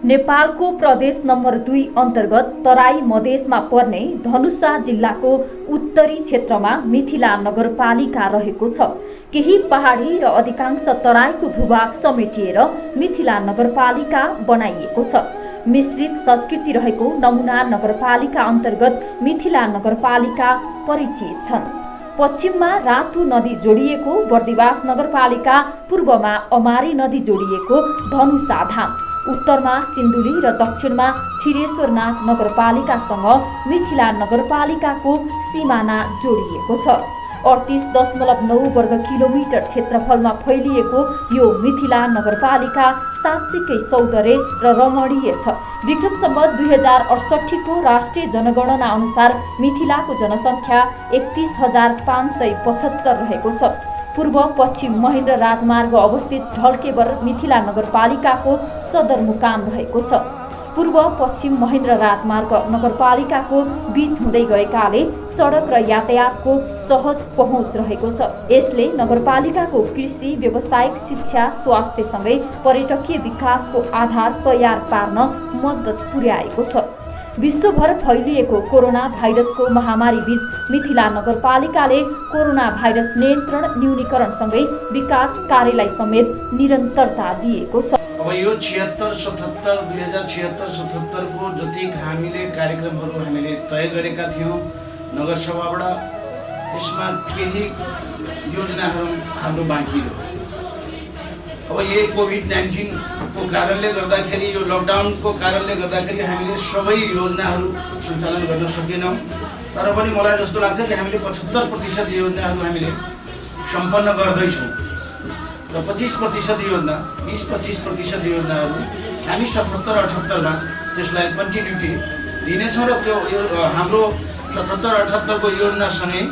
नेपालको प्रदेश नम्बर 2 अन्तर्गत तराई मधेसमा पर्ने धनुषा जिल्लाको उत्तरी क्षेत्रमा मिथिला नगरपालिका रहेको छ। केही पहाडी र अधिकांश तराईको भूभाग समेटिएर मिथिला नगरपालिका बनाइएको छ। मिश्रित संस्कृति रहेको नमुना नगरपालिका अन्तर्गत मिथिला नगरपालिका परिचित छन्। पश्चिममा रातु नदी जोडिएको बर्दिवास नगरपालिका, पूर्वमा अमारी नदी जोडिएको धनुषा धाम, उत्तरमा सिन्धुली र दक्षिणमा छिरेश्वरनाथ नगरपालिकासँग मिथिला नगरपालिकाको सिमाना जोडिएको छ। 38.9 वर्ग किलोमिटर क्षेत्रफलमा फैलिएको यो मिथिला नगरपालिका साँच्चीकै सौन्दर्य र रमणीय छ। विक्रम सम्वत 2068 को राष्ट्रिय जनगणना अनुसार मिथिलाको जनसङ्ख्या 31,575 रहेको छ। पूर्व पश्चिम महेन्द्र राजमार्ग अवस्थित ढल्केबर मिथिला नगरपालिकाको सदरमुकाम रहेको छ। पूर्व पश्चिम महेन्द्र राजमार्ग नगरपालिकाको बीच हुँदै गएकाले सडक र यातायातको सहज पहुँच रहेको छ। यसले नगरपालिकाको कृषि, व्यावसायिक, शिक्षा, स्वास्थ्यसँगै पर्यटकीय विकासको आधार तयार पार्न मद्दत पुर्याएको छ। विश्वभर फैलिएको कोरोना भाइरसको महामारी बीच मिथिला नगरपालिकाले कोरोना भाइरस नियन्त्रण, न्यूनीकरणसँगै विकास कार्यलाई समेत निरन्तरता दिएको छ। अब यो 76-77 2076-77 को जति हामीले कार्यक्रमहरू हामीले तय गरेका थियौँ नगरसभाबाट, त्यसमा केही योजनाहरू हाम्रो बाँकी रह्यो। अब यो कोभिड-19 को कारणले गर्दाखेरि, यो लकडाउनको कारणले गर्दाखेरि हामीले सबै योजनाहरू सञ्चालन गर्न सकेनौँ। तर पनि मलाई जस्तो लाग्छ कि हामीले 75% योजनाहरू हामीले सम्पन्न गर्दैछौँ र 25% योजना, 20-25% योजनाहरू हामी 77-78 मा त्यसलाई कन्टिन्युटी दिनेछौँ। र त्यो हाम्रो 77-78 को योजनासँगै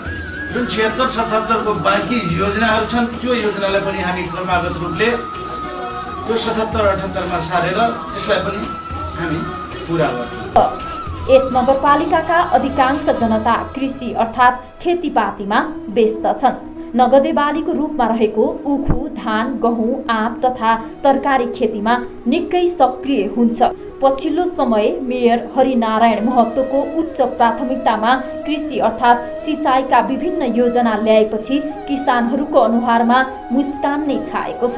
जुन 76-77 को बाँकी योजनाहरू छन् त्यो योजनालाई पनि हामी क्रमागत रूपले यो 77-78 मा सारेर त्यसलाई पनि हामी पुरा गर्छौँ। यस नगरपालिकाका अधिकांश जनता कृषि अर्थात् खेतीपातीमा व्यस्त छन्। नगदे बालीको रूपमा रहेको उखु, धान, गहुँ, आँप तथा तरकारी खेतीमा निकै सक्रिय हुन्छ। पछिल्लो समय मेयर हरिनारायण महतोको उच्च प्राथमिकतामा कृषि अर्थात् सिँचाइका विभिन्न योजना ल्याएपछि किसानहरूको अनुहारमा मुस्कान नै छाएको छ।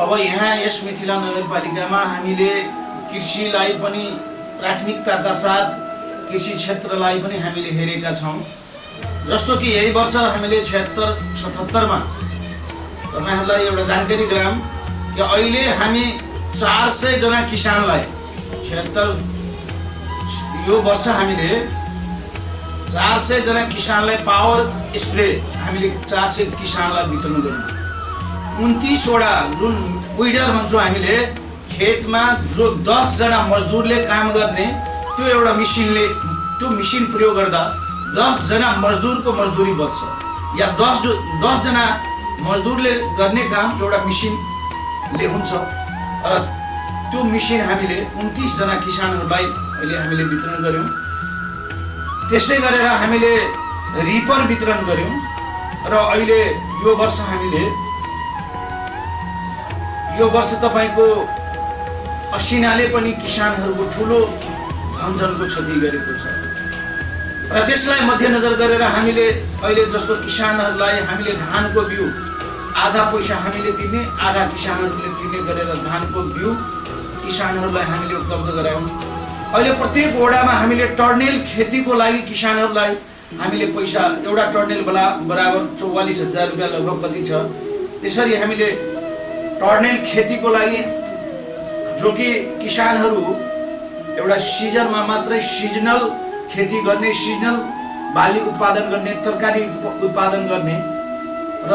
अब यहाँ यस मिथिला नगरपालिकामा हामीले कृषिलाई पनि प्राथमिकताका साथ कृषि क्षेत्रलाई पनि हामीले हेरेका छौँ। जस्तो कि यही वर्ष हामीले 76-77 मा तपाईहरुलाई एउटा जानकारी गराऊँ कि अहिले हामी 400 जना किसानलाई 76 यो वर्ष हामीले 400 जना किसानलाई पावर स्प्रे हामीले 400 किसानलाई वितरण गर्यौं। 29 वटा जुन विडर भन्छौँ हामीले, खेतमा जो 10 जना मजदुरले काम गर्ने त्यो एउटा मिसिनले, त्यो मिसिन प्रयोग गर्दा 10 जना मजदुरको मजदुरी बच्छ, या 10 जना मजदुरले गर्ने काम एउटा मिसिनले हुन्छ। र त्यो मिसिन हामीले 29 जना किसानहरूलाई अहिले हामीले वितरण गर्यौं। त्यसै गरेर हामीले रिपर वितरण गर्यौं र अहिले यो वर्ष तपाईको असिनाले पनि किसानहरूको ठुलो धनजनको क्षति गरेको छ। र त्यसलाई मध्यनजर गरेर हामीले अहिले जस्तो किसानहरूलाई हामीले धानको बिउ आधा पैसा हामीले दिने, आधा किसानहरूले दिने गरेर धानको बिउ किसानहरूलाई हामीले उपलब्ध गरायौं। अहिले प्रत्येक वडामा हामीले टर्नेल खेतीको लागि किसानहरूलाई हामीले पैसा, एउटा टर्नेल बराबर 44,000 रुपैयाँ लगभग कति छ, त्यसरी हामीले टर्नेल खेतीको लागि, जो कि किसानहरू एउटा सिजनमा मात्रै सिजनल खेती गर्ने, सिजनल बाली उत्पादन गर्ने, तरकारी उत्पादन गर्ने र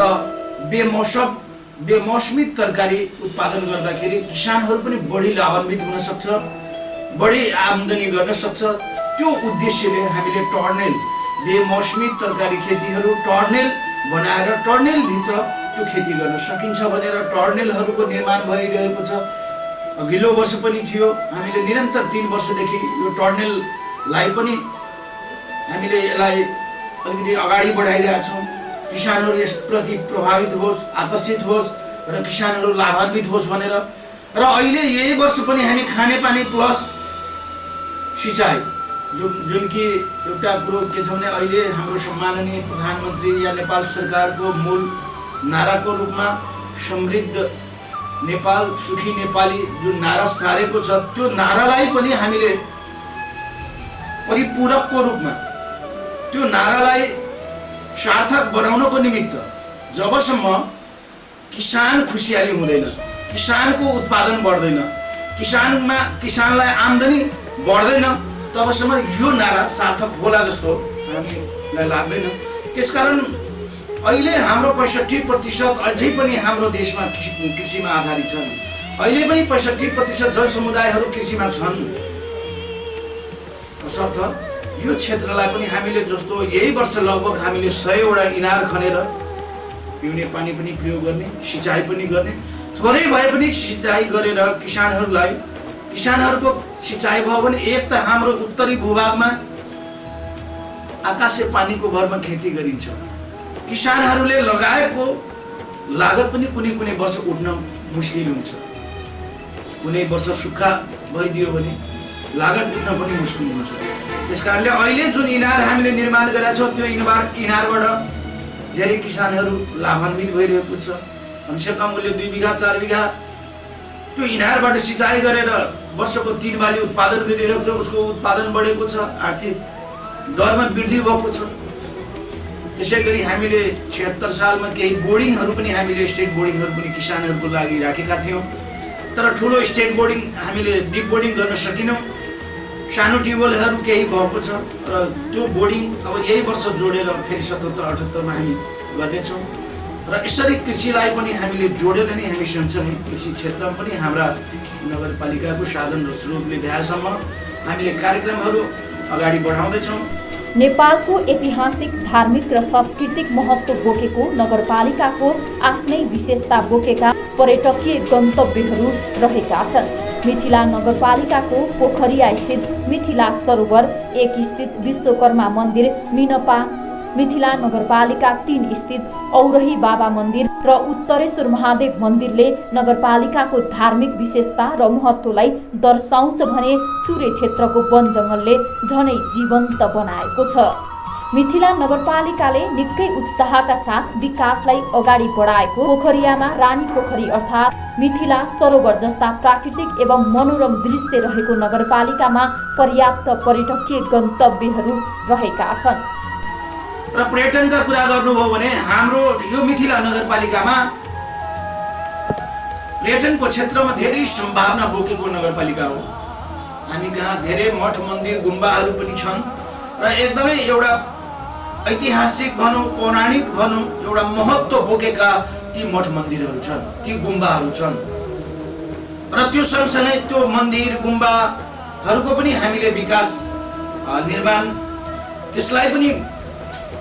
बेमौसमी तरकारी उत्पादन गर्दाखेरि किसानहरू पनि बढी लाभान्वित हुन सक्छ, बढी आम्दानी गर्न सक्छ। त्यो उद्देश्यले हामीले टर्नेल, बेमौसमी तरकारी खेतीहरू टर्नेल बनाएर टर्नेल भित्र त्यो खेती गर्न सकिन्छ भनेर टर्नेलहरूको निर्माण भइरहेको छ। अघिल्लो वर्ष पनि थियो, हामीले निरन्तर 3 वर्षदेखि यो टर्नेललाई पनि हामीले यसलाई अलिकति अगाडि बढाइरहेका छौँ। किसानहरू यसप्रति प्रभावित होस्, आकर्षित होस् र किसानहरू लाभान्वित होस् भनेर र अहिले यही वर्ष पनि हामी खानेपानी प्लस सिँचाइ जुन कि एउटा कुरो के छ भने अहिले हाम्रो सम्माननीय प्रधानमन्त्री या नेपाल सरकारको मूल नाराको रूपमा समृद्ध नेपाल सुखी नेपाली जुन नारा सारेको छ त्यो नारालाई पनि हामीले परिपूरकको रूपमा त्यो नारालाई सार्थक बनाउनको निमित्त जबसम्म किसान खुसियाली हुँदैन, किसानको उत्पादन बढ्दैन, किसानलाई आम्दानी बढ्दैन, तबसम्म यो नारा सार्थक होला जस्तो हामीलाई लाग्दैन। त्यसकारण अहिले हाम्रो 65% अझै पनि हाम्रो देशमा कृषिमा आधारित छन्। अहिले पनि 65% जनसमुदायहरू कृषिमा छन्। तसर्थ यो क्षेत्रलाई पनि हामीले जस्तो यही वर्ष लगभग हामीले 100 वटा इनार खनेर पिउने पानी पनि प्रयोग गर्ने, सिँचाइ पनि गर्ने, थोरै भए पनि सिँचाइ गरेर किसानहरूको सिँचाइ भयो भने एक त हाम्रो उत्तरी भूभागमा आकाशे पानीको भरमा खेती गरिन्छ। किसानहरूले लगाएको लागत पनि कुनै वर्ष उठ्न मुस्किल हुन्छ। कुनै वर्ष सुक्खा भइदियो भने लागत उठ्न पनि मुस्किल हुन्छ। त्यसकारणले अहिले जुन इनार हामीले निर्माण गरेका छौँ त्यो इनारबाट धेरै किसानहरू लाभान्वित भइरहेको छ। कमसेकम उसले 2 बिघा 4 बिघा त्यो इनारबाट सिँचाइ गरेर वर्षको 3 बाली उत्पादन गरिरहेको छ। उसको उत्पादन बढेको छ, आर्थिक दरमा वृद्धि भएको छ। त्यसै गरी हामीले 76 सालमा केही बोर्डिङहरू पनि हामीले स्टेट बोर्डिङहरू पनि किसानहरूको लागि राखेका थियौँ। तर ठुलो स्टेट बोर्डिङ हामीले डिप बोर्डिङ गर्न सकेनौँ। सानो ट्युबवेलहरू केही भएको छ र त्यो बोर्डिङ अब यही वर्ष जोडेर फेरि 77-78 मा हामी गर्नेछौँ। र यसरी कृषिलाई पनि हामीले जोडेर नै हामी सँगसँगै कृषि क्षेत्रमा पनि हाम्रा नगरपालिकाको साधन र स्रोतले भ्याएसम्म हामीले कार्यक्रमहरू अगाडि बढाउँदैछौँ। नेपालको ऐतिहासिक, धार्मिक र सांस्कृतिक महत्त्व बोकेको नगरपालिकाको आफ्नै विशेषता बोकेका पर्यटकीय गन्तव्यहरू रहेका छन्। मिथिला नगरपालिकाको पोखरिया स्थित मिथिला सरोवर, 1 स्थित विश्वकर्मा मन्दिर, मिनपा मिथिला नगरपालिका 3 स्थित औरही बाबा मन्दिर र उत्तरेश्वर महादेव मन्दिरले नगरपालिकाको धार्मिक विशेषता र महत्त्वलाई दर्शाउँछ भने चुरे क्षेत्रको वन जङ्गलले झनै जीवन्त बनाएको छ। मिथिला नगरपालिकाले निकै उत्साहका साथ विकासलाई अगाडि बढाएको पोखरियामा रानी पोखरी अर्थात् मिथिला सरोवर जस्ता प्राकृतिक एवं मनोरम दृश्य रहेको नगरपालिकामा पर्याप्त पर्यटकीय गन्तव्यहरू रहेका छन्। र पर्यटनका कुरा गर्नुभयो भने हाम्रो यो मिथिला नगरपालिकामा पर्यटनको क्षेत्रमा धेरै सम्भावना बोकेको नगरपालिका हो। हामी कहाँ धेरै मठ मन्दिर गुम्बाहरू पनि छन् र एकदमै एउटा ऐतिहासिक भनौँ, पौराणिक भनौँ, एउटा महत्त्व बोकेका ती मठ मन्दिरहरू छन्, ती गुम्बाहरू छन्। र त्यो सँगसँगै त्यो मन्दिर गुम्बाहरूको पनि हामीले विकास निर्माण त्यसलाई पनि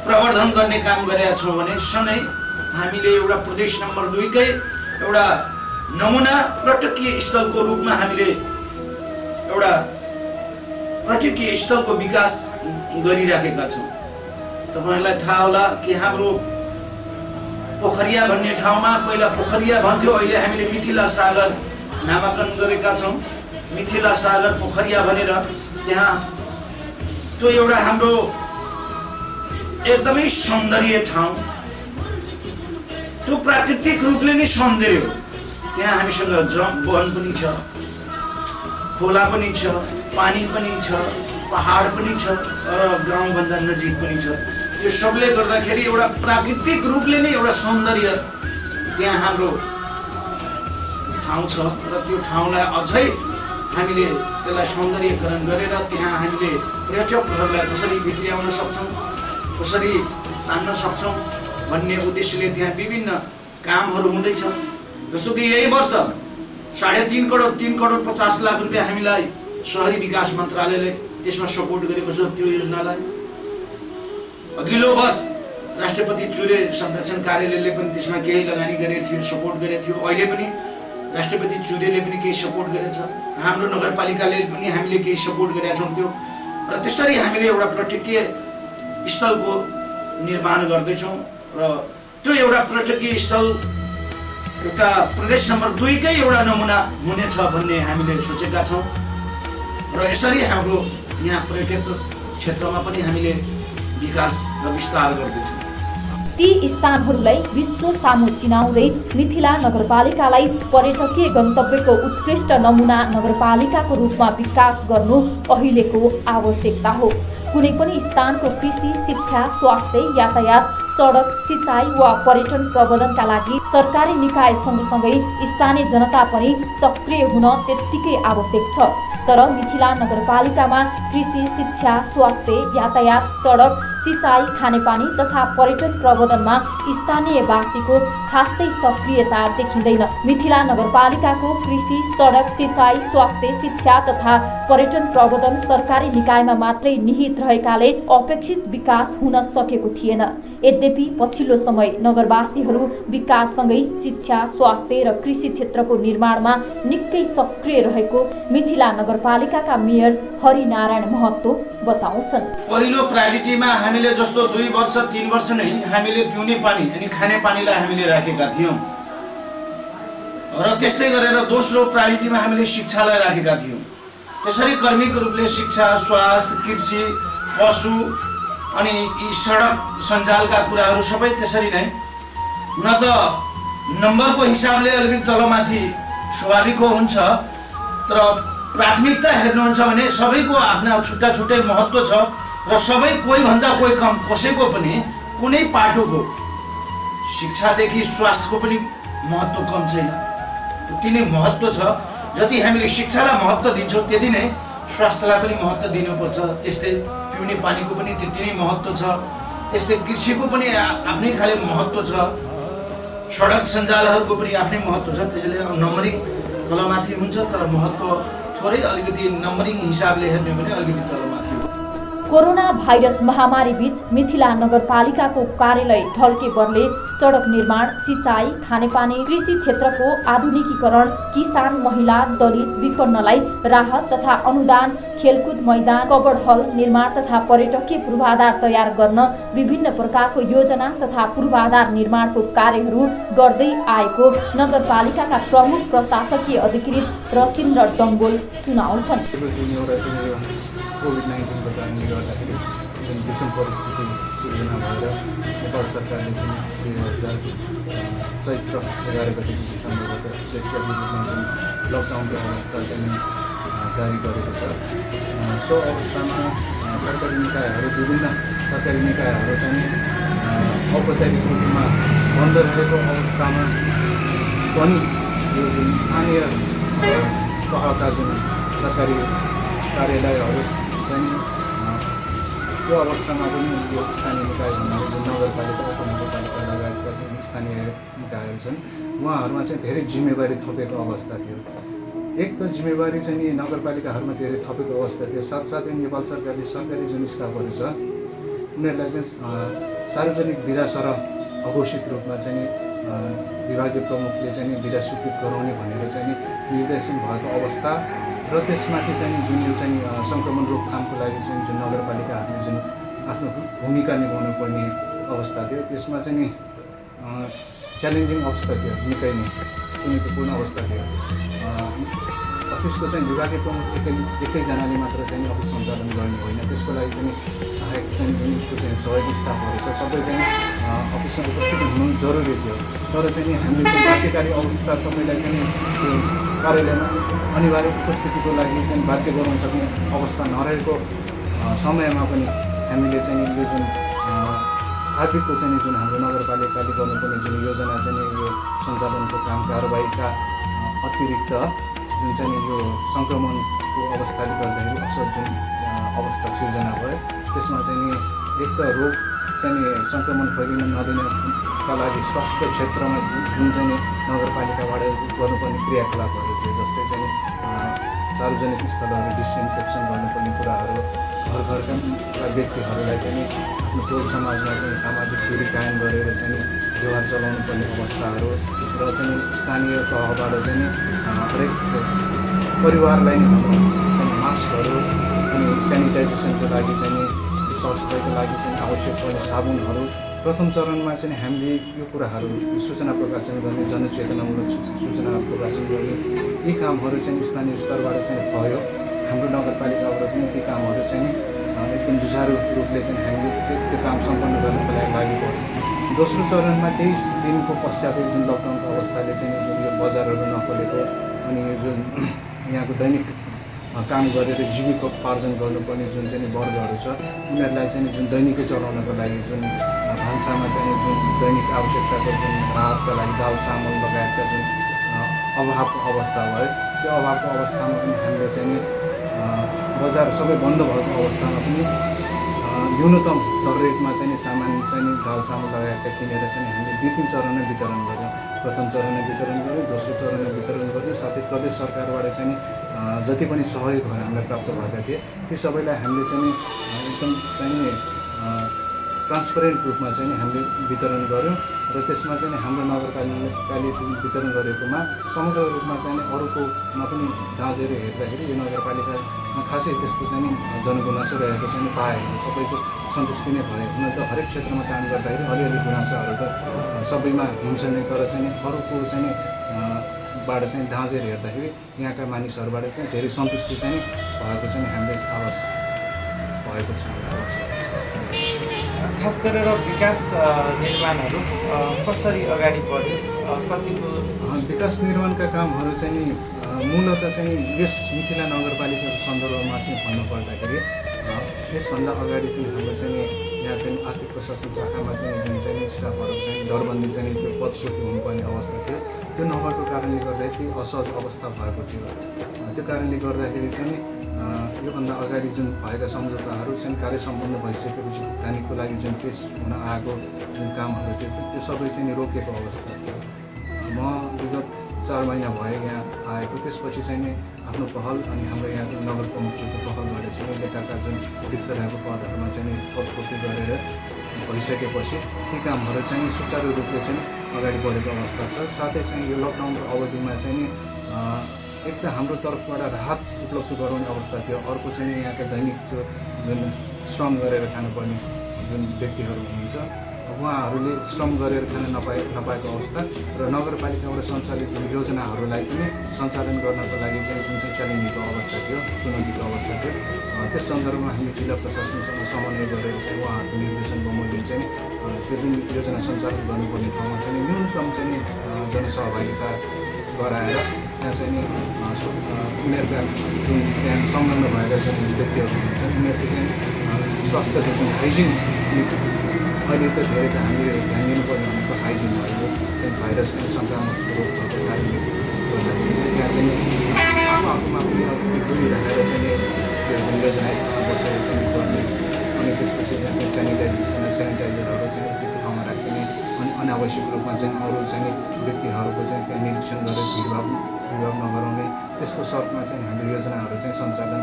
प्रवर्धन गर्ने काम गरेका छौँ भने सँगै हामीले एउटा प्रदेश नम्बर 2 कै एउटा नमुना पर्यटकीय स्थलको रूपमा हामीले एउटा पर्यटकीय स्थलको विकास गरिराखेका छौँ। तपाईहरुलाई थाहा होला कि हाम्रो पोखरिया भन्ने ठाउँमा पहिला पोखरिया भन्थ्यो, अहिले हामीले मिथिला सागर नामाकरण गरेका छौँ। मिथिला सागर पोखरिया भनेर त्यहाँ त्यो एउटा हाम्रो एकदमै सौन्दर्य ठाउँ, त्यो प्राकृतिक रूपले नै सौन्दर्य हो। त्यहाँ हामीसँग वन पनि छ, खोला पनि छ, पानी पनि छ, पहाड पनि छ र गाउँभन्दा नजिक पनि छ। यो सबले गर्दाखेरि एउटा प्राकृतिक रूपले नै एउटा सौन्दर्य त्यहाँ हाम्रो ठाउँ छ र त्यो ठाउँलाई अझै हामीले त्यसलाई सौन्दर्यकरण गरेर त्यहाँ हामीले पर्यटकहरूलाई कसरी भित्र्याउन सक्छौँ, कसरी तान्न सक्छौँ भन्ने उद्देश्यले त्यहाँ विभिन्न कामहरू हुँदैछ। जस्तो कि यही वर्ष 3.5 करोड 3 करोड 50 लाख रुपियाँ हामीलाई शहरी विकास मन्त्रालयले त्यसमा सपोर्ट गरेको छ। त्यो योजनालाई अघिल्लो वर्ष राष्ट्रपति चुरे संरक्षण कार्यालयले पनि त्यसमा केही लगानी गरेको थियो, सपोर्ट गरेको थियो। अहिले पनि राष्ट्रपति चुरेले पनि केही सपोर्ट गरेछ, हाम्रो नगरपालिकाले पनि हामीले केही सपोर्ट गरेका छौँ त्यो। र त्यसरी हामीले एउटा पर्यटकीय स्थलको निर्माण गर्दैछौँ र त्यो एउटा पर्यटकीय स्थल एउटा प्रदेश नम्बर 2 कै एउटा नमुना हुनेछ भन्ने हामीले सोचेका छौँ र यसरी हाम्रो यहाँ पर्यटक क्षेत्रमा पनि हामीले विकास र विस्तार गर्दैछौँ। ती स्थानहरूलाई विश्व सामु चिनाउँदै मिथिला नगरपालिकालाई पर्यटकीय गन्तव्यको उत्कृष्ट नमुना नगरपालिकाको रूपमा विकास गर्नु अहिलेको आवश्यकता हो। कुनै पनि स्थानको कृषि, शिक्षा, स्वास्थ्य, यातायात, सडक, सिँचाइ वा पर्यटन प्रबन्धनका लागि सरकारी निकाय सँगसँगै स्थानीय जनता पनि सक्रिय हुन त्यत्तिकै आवश्यक छ। तर मिथिला नगरपालिकामा कृषि, शिक्षा, स्वास्थ्य, यातायात, सडक, सिँचाइ, खानेपानी तथा पर्यटन प्रबन्धनमा स्थानीयवासीको खासै सक्रियता देखिँदैन। मिथिला नगरपालिकाको कृषि, सडक, सिँचाइ, स्वास्थ्य, शिक्षा तथा पर्यटन प्रबन्धन सरकारी निकायमा मात्रै निहित रहेकाले अपेक्षित विकास हुन सकेको थिएन। यद्यपि पछिल्लो समय नगरवासीहरू विकाससँगै शिक्षा, स्वास्थ्य र कृषि क्षेत्रको निर्माणमा निकै सक्रिय रहेको मिथिला नगरपालिकाका मेयर हरिनारायण महतो बताउँछन्। पहिलो प्रायोरिटीमा हामीले जस्तो 2 वर्ष 3 वर्ष नै हामीले पिउने पानी अनि खाने पानीलाई हामीले राखेका थियौँ र त्यस्तै गरेर दोस्रो प्रायोरिटीमा हामीले शिक्षालाई राखेका थियौँ। त्यसरी कर्मिक रूपले शिक्षा, स्वास्थ्य, कृषि, पशु अनि यी सडक सञ्जालका कुराहरू सबै त्यसरी नै न त नम्बरको हिसाबले अलिकति तलमाथि स्वाभाविक हुन्छ, तर प्राथमिकता हेर्नुहुन्छ भने सबैको आफ्ना छुट्टा छुट्टै महत्त्व छ र सबै कोहीभन्दा कोही कम कसैको पनि कुनै पाटोको शिक्षादेखि स्वास्थ्यको पनि महत्त्व कम छैन। त्यति नै महत्त्व छ। जति हामीले शिक्षालाई महत्त्व दिन्छौँ त्यति नै स्वास्थ्यलाई पनि महत्त्व दिनुपर्छ। त्यस्तै पिउने पानीको पनि त्यति नै महत्त्व छ। त्यस्तै कृषिको पनि आफ्नै खाले महत्त्व छ। सडक सञ्जालहरूको पनि आफ्नै महत्त्व छ। त्यसैले नम्बरिङ तलमाथि हुन्छ, तर महत्त्व थोरै अलिकति नम्बरिङ हिसाबले हेर्ने भने अलिकति तलमाथि हो। कोरोना भाइरस महामारी बीच मिथिला नगरपालिकाको कार्यालय ढल्केबरले सडक निर्माण, सिँचाइ, खानेपानी, कृषि क्षेत्रको आधुनिकीकरण, किसान, महिला, दलित, विपन्नलाई राहत तथा अनुदान, खेलकुद मैदान, कबड हल निर्माण तथा पर्यटकीय पूर्वाधार तयार गर्न विभिन्न प्रकारको योजना तथा पूर्वाधार निर्माणको कार्यहरू गर्दै आएको नगरपालिकाका प्रमुख प्रशासकीय अधिकृत रचिन्द्र डङ्गोल सुनाउँछन्। कोभिड-19को कारणले गर्दाखेरि जुन विषम परिस्थिति सिर्जना भएर नेपाल सरकारले चाहिँ 2000 चैत्र 11 गतेदेखि दिसम्बरबाट देशव्यापी लकडाउनको अवस्था चाहिँ जारी गरेको छ। सो अवस्थामा विभिन्न सरकारी निकायहरू चाहिँ औपचारिक रूपमा बन्द रहेको अवस्थामा पनि यो जुन स्थानीय तहका जुन सरकारी कार्यालयहरू चाहिँ यो अवस्थामा पनि यो स्थानीय निकाय भन्नाले जुन नगरपालिका, उपनगरपालिका लगायतका चाहिँ स्थानीय निकायहरू छन् उहाँहरूमा चाहिँ धेरै जिम्मेवारी थपेको अवस्था थियो। एक त जिम्मेवारी चाहिँ नि नगरपालिकाहरूमा धेरै थपेको अवस्था थियो, साथसाथै नेपाल सरकारले सरकारी जुन स्टाफहरू छ उनीहरूलाई चाहिँ सार्वजनिक बिदा सरह अघोषित रूपमा चाहिँ विभागीय प्रमुखले चाहिँ बिदा स्वीकृत गराउने भनेर चाहिँ निर्देशन भएको अवस्था र त्यसमाथि चाहिँ जुन यो चाहिँ सङ्क्रमण रोकथामको लागि चाहिँ जुन नगरपालिकाहरूले जुन आफ्नो भूमिका निभाउनु पर्ने अवस्था थियो त्यसमा चाहिँ नि च्यालेन्जिङ अवस्था थियो, निकै नै चुनौतीपूर्ण अवस्था थियो। अफिसको चाहिँ विभागीय प्रमुख एकैजनाले मात्र चाहिँ अफिस सञ्चालन गर्ने होइन, त्यसको लागि चाहिँ सहायक चाहिँ जुन उसको चाहिँ सहयोगी स्टाफहरू छ सबै चाहिँ अफिसमा उपस्थित हुनु जरुरी थियो। तर चाहिँ हामीले चाहिँ बाध्यकारी अवस्था सबैलाई चाहिँ त्यो कार्यालयमा अनिवार्य उपस्थितिको लागि चाहिँ बाध्य गराउन सक्ने अवस्था नरहेको समयमा पनि हामीले चाहिँ यो जुन सार्वत्रिकको चाहिँ जुन हाम्रो नगरपालिकाले गर्नुपर्ने जुन योजना चाहिँ यो सञ्चालनको काम कारबाहीका अतिरिक्त जुन चाहिँ यो सङ्क्रमणको अवस्थाले गर्दाखेरि असर जुन अवस्था सिर्जना भयो त्यसमा चाहिँ एक त रोग चाहिँ सङ्क्रमण फैलिन नदिनका लागि स्वास्थ्य क्षेत्रमा जुन चाहिँ नगरपालिकाबाट गर्नुपर्ने क्रियाकलापहरू थियो, जस्तै चाहिँ सार्वजनिक स्थलहरू डिसइन्फेक्सन गर्नुपर्ने कुराहरू, घर घरका व्यक्तिहरूलाई चाहिँ आफ्नो टोल समाजमा चाहिँ सामाजिक दूरी कायम गरेर चाहिँ व्यवहार चलाउनु पर्ने अवस्थाहरू र चाहिँ स्थानीय तहबाट चाहिँ हरेक परिवारलाई नै मास्कहरू अनि सेनिटाइजेसनको लागि चाहिँ सरसफाइको लागि चाहिँ आवश्यक पर्ने साबुनहरू प्रथम चरणमा चाहिँ हामीले यो कुराहरू सूचना प्रकाशन गर्ने, जनचेतनामूलक सूचना प्रकाशन गर्ने यी कामहरू चाहिँ स्थानीय स्तरबाट चाहिँ भयो। हाम्रो नगरपालिकाबाट पनि ती कामहरू चाहिँ एकदम जुझारु रूपले चाहिँ हामीले त्यो काम सम्पन्न गर्नको लागि पर्यो। दोस्रो चरणमा 23 दिनको पश्चात जुन लकडाउनको अवस्थाले चाहिँ जुन यो बजारहरू नखोलेको अनि यो जुन यहाँको दैनिक काम गरेर जीविकोपार्जन गर्नुपर्ने जुन चाहिँ वर्गहरू छ उनीहरूलाई चाहिँ जुन दैनिकै चलाउनको लागि जुन भान्सामा चाहिँ जुन दैनिक आवश्यकताको जुन राहतका लागि दाल चामल लगायतका जुन अभावको अवस्था भयो, त्यो अभावको अवस्थामा पनि हामीले चाहिँ बजार सबै बन्द भएको अवस्थामा पनि न्यूनतम दर रेटमा चाहिँ सामान चाहिँ दाल चामल लगायतका किनेर चाहिँ हामीले 2-3 चरणमा वितरण गर्यौँ। प्रथम चरणमा वितरण गर्यौँ, दोस्रो चरणमा वितरण गर्यौँ। साथै प्रदेश सरकारबाट चाहिँ जति पनि सहयोगहरू हामीलाई प्राप्त भएका थिए ती सबैलाई हामीले चाहिँ एकदम चाहिँ ट्रान्सपरेन्ट रूपमा चाहिँ हामीले वितरण गर्यौँ र त्यसमा चाहिँ हाम्रो नगरपालिकाले वितरण गरेकोमा समग्र रूपमा चाहिँ अरूकोमा पनि दाँजेर हेर्दाखेरि यो नगरपालिकामा खासै त्यस्तो चाहिँ जनगुनासो रहेको चाहिँ पाएको सबैको सन्तुष्टि नै भयो। हुन त हरेक क्षेत्रमा काम गर्दाखेरि अलिअलि गुनासोहरू त सबैमा हुन्छ नै, तर चाहिँ अरूको चाहिँ बाट चाहिँ दाँजेर हेर्दाखेरि यहाँका मानिसहरूबाट चाहिँ धेरै सन्तुष्टि चाहिँ भएको चाहिँ हामीले आवाज भएको छ। खास गरेर विकास निर्माणहरू कसरी अगाडि बढ्यो, कतिको विकास निर्माणका कामहरू चाहिँ मूलतः चाहिँ यस मिथिला नगरपालिकाको सन्दर्भमा चाहिँ भन्नुपर्दाखेरि यसभन्दा अगाडि चाहिँ हाम्रो चाहिँ यहाँ चाहिँ आर्थिक प्रशासन शाखामा चाहिँ जुन चाहिँ स्टाफहरू चाहिँ दरबन्दी चाहिँ त्यो पदपूर्ति हुनुपर्ने अवस्था थियो, त्यो नभएको कारणले गर्दाखेरि असहज अवस्था भएको थियो। त्यो कारणले गर्दाखेरि चाहिँ योभन्दा अगाडि जुन भएका सम्झौताहरू चाहिँ कार्य सम्पन्न भइसकेपछि भुक्तानीको लागि जुन पेस हुन आएको जुन कामहरू थियो त्यो सबै चाहिँ रोकेको अवस्था थियो। म विगत 4 महिना भयो यहाँ आएको, त्यसपछि चाहिँ नि आफ्नो पहल अनि हाम्रो यहाँको नगर प्रमुखको पहलबाट चाहिँ लेखाका जुन रिक्त रहेको पदहरूमा चाहिँ पदपूर्ति गरेर भइसकेपछि ती कामहरू चाहिँ सुचारू रूपले चाहिँ अगाडि बढेको अवस्था छ। साथै चाहिँ यो लकडाउनको अवधिमा चाहिँ नि एक त हाम्रो तर्फबाट राहत उपलब्ध गराउने अवस्था थियो, अर्को चाहिँ यहाँका दैनिक जुन श्रम गरेर खानुपर्ने जुन व्यक्तिहरू हुनुहुन्छ उहाँहरूले श्रम गरेर खान नपाएको अवस्था र नगरपालिकाबाट सञ्चालित जुन योजनाहरूलाई पनि सञ्चालन गर्नको लागि चाहिँ जुन चाहिँ च्यालेन्जको अवस्था थियो, चुनौतीको अवस्था थियो, त्यस सन्दर्भमा हामी जिल्ला प्रशासनसँग समन्वय गरेर चाहिँ उहाँहरूको निर्देशन बमोजिम चाहिँ त्यो जुन योजना सञ्चालन गर्नुपर्ने ठाउँमा चाहिँ न्यूनतम चाहिँ जनसहभागिता गराएर त्यहाँ चाहिँ उनीहरूका जुन त्यहाँ संलग्न भएर जुन व्यक्तिहरू हुनुहुन्छ उनीहरूको चाहिँ स्वास्थ्यको जुन हाइजिन अहिले त धेरै त हामीले ध्यान दिनुपर्ने भनेको हाइजिन भएको चाहिँ भाइरस चाहिँ सङ्क्रामक रोग भएको कारणले गर्दाखेरि त्यहाँ चाहिँ आफूमा पनि अलिकति दूरी राखेर चाहिँ त्यो जुन योजना स्थापना गर्ने अनि त्यसपछि चाहिँ सेनिटाइजरहरू चाहिँ त्यो ठाउँमा राखिने अनि अनावश्यक रूपमा चाहिँ अरू चाहिँ व्यक्तिहरूको चाहिँ त्यहाँ निरीक्षण गरेर भिडभाड नगराउने त्यस्तो सर्तमा चाहिँ हाम्रो योजनाहरू चाहिँ सञ्चालन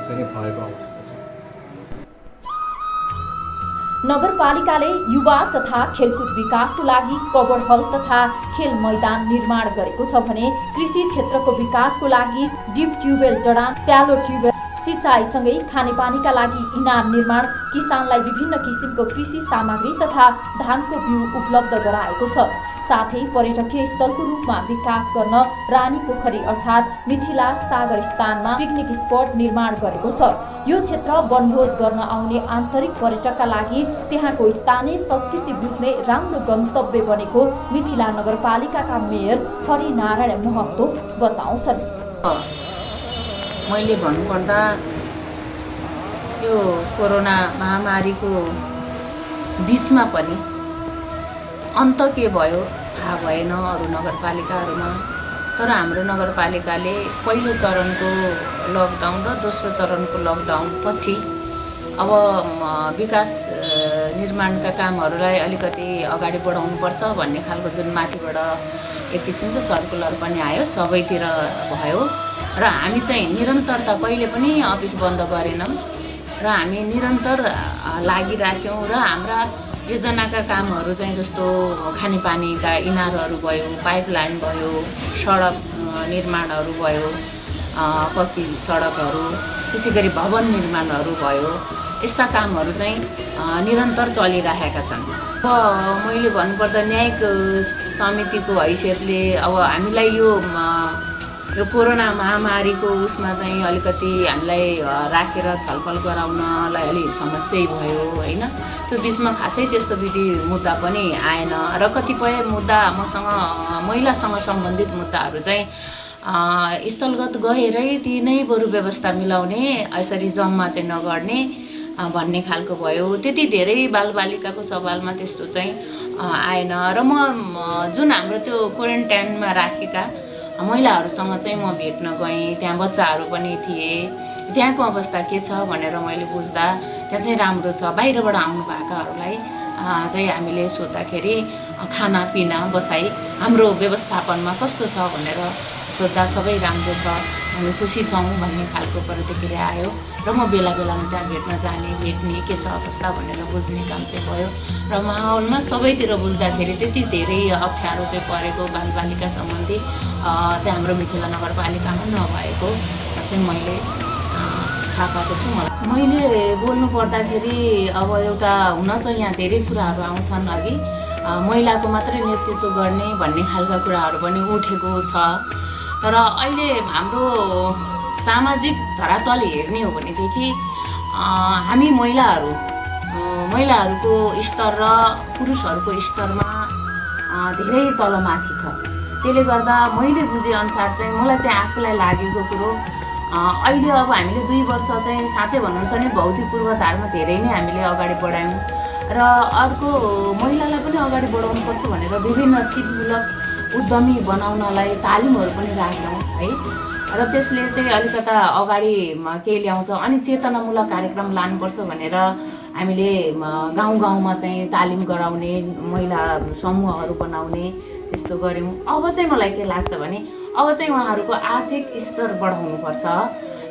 चाहिँ भएको अवस्था छ। नगरपालिकाले युवा तथा खेलकुद विकासको लागि कवर हल तथा खेल मैदान निर्माण गरेको छ भने कृषि क्षेत्रको विकासको लागि डिप ट्युबवेल जडान, स्यालो ट्युबवेल सिँचाइसँगै खानेपानीका लागि इनार निर्माण, किसानलाई विभिन्न किसिमको कृषि सामग्री तथा धानको बिउ उपलब्ध गराएको छ। साथै पर्यटकीय स्थलको रूपमा विकास गर्न रानी पोखरी अर्थात् मिथिला सागर स्थानमा पिकनिक स्पट निर्माण गरेको छ। यो क्षेत्र वनभोज गर्न आउने आन्तरिक पर्यटकका लागि त्यहाँको स्थानीय संस्कृति बुझ्ने राम्रो गन्तव्य बनेको मिथिला नगरपालिकाका मेयर हरिनारायण महतो बताउँछन्। मैले भन्नुपर्दा यो कोरोना महामारीको बीचमा पनि अन्त के भयो थाहा भएन अरू नगरपालिकाहरूमा, तर हाम्रो नगरपालिकाले पहिलो चरणको लकडाउन र दोस्रो चरणको लकडाउन पछि अब विकास निर्माणका कामहरूलाई अलिकति अगाडि बढाउनुपर्छ भन्ने खालको जुन माथिबाट एक किसिमको सर्कुलर पनि आयो, सबैतिर भयो र हामी चाहिँ निरन्तरता कहिले पनि अफिस बन्द गरेनौँ र हामी निरन्तर लागिराख्यौँ र हाम्रा योजनाका कामहरू चाहिँ जस्तो खानेपानीका इनारहरू भयो, पाइपलाइन भयो, सडक निर्माणहरू भयो, पक्की सडकहरू, त्यसै गरी भवन निर्माणहरू भयो, यस्ता कामहरू चाहिँ निरन्तर चलिरहेका छन्। मैले भन्नुपर्दा न्यायिक समितिको हैसियतले अब हामीलाई यो कोरोना महामारीको उसमा चाहिँ अलिकति हामीलाई राखेर छलफल गराउनलाई अलिक समस्या भयो होइन। त्यो बिचमा खासै त्यस्तो विधि मुद्दा पनि आएन र कतिपय मुद्दा महिलासँग सम्बन्धित मुद्दाहरू चाहिँ स्थलगत गएरै ती नै बरु व्यवस्था मिलाउने, यसरी जम्मा चाहिँ नगर्ने भन्ने खालको भयो। त्यति धेरै बालबालिकाको सवालमा त्यस्तो चाहिँ आएन र म जुन हाम्रो त्यो क्वारेन्टाइनमा राखेका महिलाहरूसँग चाहिँ म भेट्न गएँ। त्यहाँ बच्चाहरू पनि थिए। त्यहाँको अवस्था के छ भनेर मैले बुझ्दा त्यहाँ चाहिँ राम्रो छ। बाहिरबाट आउनु भएकाहरूलाई चाहिँ हामीले सोद्धाखेरि खानापिना बसाइ हाम्रो व्यवस्थापनमा कस्तो छ भनेर सोद्धा सबै राम्रो छ, हामी खुसी छौँ भन्ने खालको प्रतिक्रिया आयो र म बेला बेलामा त्यहाँ भेट्न जाने, भेट्ने के छ अवस्था भनेर बुझ्ने काम चाहिँ भयो र माहौलमा सबैतिर बुझ्दाखेरि त्यति धेरै अप्ठ्यारो चाहिँ परेको बालबालिका सम्बन्धी चाहिँ हाम्रो मिथिला नगरपालिकामा नभएको चाहिँ मैले थाहा पाएको छु। मैले बोल्नु पर्दाखेरि अब एउटा हुन त यहाँ धेरै कुराहरू आउँछन् अघि, महिलाको मात्रै नेतृत्व गर्ने भन्ने खालका कुराहरू पनि उठेको छ। तर अहिले हाम्रो सामाजिक धरातल हेर्ने हो भनेदेखि हामी महिलाहरूको स्तर र पुरुषहरूको स्तरमा धेरै तलमाथि छ। त्यसले गर्दा मैले बुझेअनुसार चाहिँ मलाई चाहिँ आफूलाई लागेको कुरो अहिले अब हामीले 2 वर्ष चाहिँ साँच्चै भन्नुहुन्छ भने भौतिक पूर्वाधारमा धेरै नै हामीले अगाडि बढायौँ र अर्को महिलालाई पनि अगाडि बढाउनुपर्छ भनेर विभिन्न सिपमूलक उद्यमी बनाउनलाई तालिमहरू पनि राख्यौँ है र त्यसले चाहिँ अलिकता अगाडिमा केही ल्याउँछ। अनि चेतनामूलक कार्यक्रम लानुपर्छ भनेर हामीले गाउँ गाउँमा चाहिँ तालिम गराउने, महिला समूहहरू बनाउने त्यस्तो गऱ्यौँ। अब चाहिँ मलाई के लाग्छ भने अब चाहिँ उहाँहरूको आर्थिक स्तर बढाउनुपर्छ,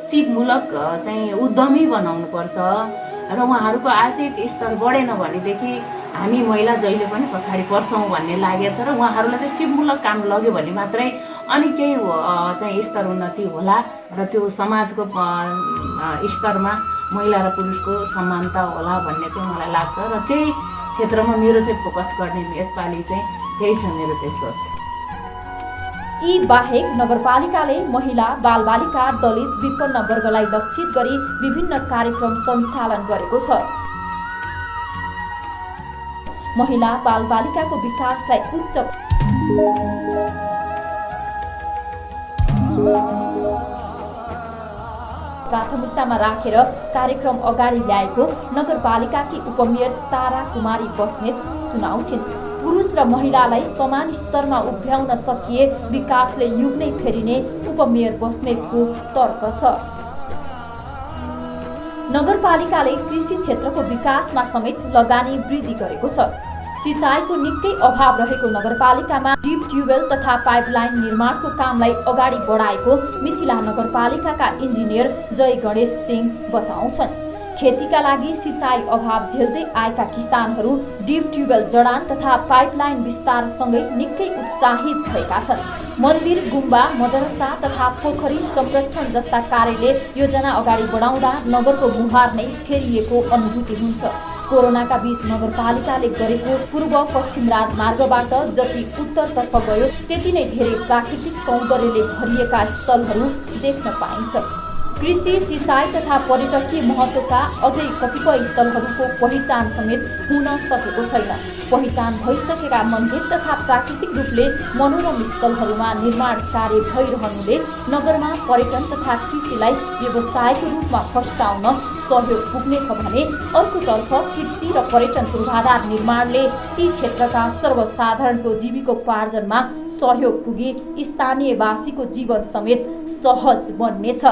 सिपमूलक चाहिँ उद्यमी बनाउनुपर्छ र उहाँहरूको आर्थिक स्तर बढेन भनेदेखि हामी महिला जहिले पनि पछाडि पर्छौँ भन्ने लागेको छ र उहाँहरूलाई चाहिँ सिपमूलक काम लग्यो भने मात्रै अनि केही चाहिँ स्तर उन्नति होला र त्यो समाजको स्तरमा महिला र पुरुषको समानता होला भन्ने चाहिँ मलाई लाग्छ र त्यही क्षेत्रमा मेरो चाहिँ फोकस गर्ने यसपालि चाहिँ त्यही छ मेरो चाहिँ सोच। यी बाहेक नगरपालिकाले महिला, बालबालिका, दलित, विपन्न वर्गलाई लक्षित गरी विभिन्न कार्यक्रम सञ्चालन गरेको छ। महिला बालबालिकाको विकासलाई उच्च प्राथमिकतामा राखेर कार्यक्रम अगाडि ल्याएको नगरपालिकाकी उपमेयर तारा कुमारी बस्नेत सुनाउँछिन्। पुरुष र महिलालाई समान स्तरमा उभ्याउन सकिए विकासले युग नै फेरिने उपमेयर बस्नेतको तर्क छ। नगरपालिकाले कृषि क्षेत्रको विकासमा समेत लगानी वृद्धि गरेको छ। सिँचाइको निकै अभाव रहेको नगरपालिकामा डिप ट्युबवेल तथा पाइपलाइन निर्माणको कामलाई अगाडि बढाएको मिथिला नगरपालिकाका इन्जिनियर जय गणेश सिंह बताउँछन्। खेतीका लागि सिँचाइ अभाव झेल्दै आएका किसानहरू डिप ट्युबवेल जडान तथा पाइपलाइन विस्तारसँगै निकै उत्साहित भएका छन्। मन्दिर, गुम्बा, मदरसा तथा पोखरी संरक्षण जस्ता कार्यले योजना अगाडि बढाउँदा नगरको मुहार नै फेरिएको अनुभूति हुन्छ। कोरोनाका बीच नगरपालिकाले गरेको पूर्व पश्चिम राजमार्गबाट जति उत्तरतर्फ गयो त्यति नै धेरै प्राकृतिक सौन्दर्यले भरिएका स्थलहरू देख्न पाइन्छ। कृषि, सिँचाइ तथा पर्यटकीय महत्त्वका अझै कतिपय स्थलहरूको पहिचान समेत हुन सकेको छैन। पहिचान भइसकेका मन्दिर तथा प्राकृतिक रूपले मनोरम स्थलहरूमा निर्माण कार्य भइरहनुले नगरमा पर्यटन तथा कृषिलाई व्यवसायको रूपमा फस्टाउन सहयोग पुग्नेछ भने अर्कोतर्फ कृषि र पर्यटन पूर्वाधार निर्माणले ती क्षेत्रका सर्वसाधारणको जीविकोपार्जनमा सहयोग पुगी स्थानीयवासीको जीवन समेत सहज बन्नेछ।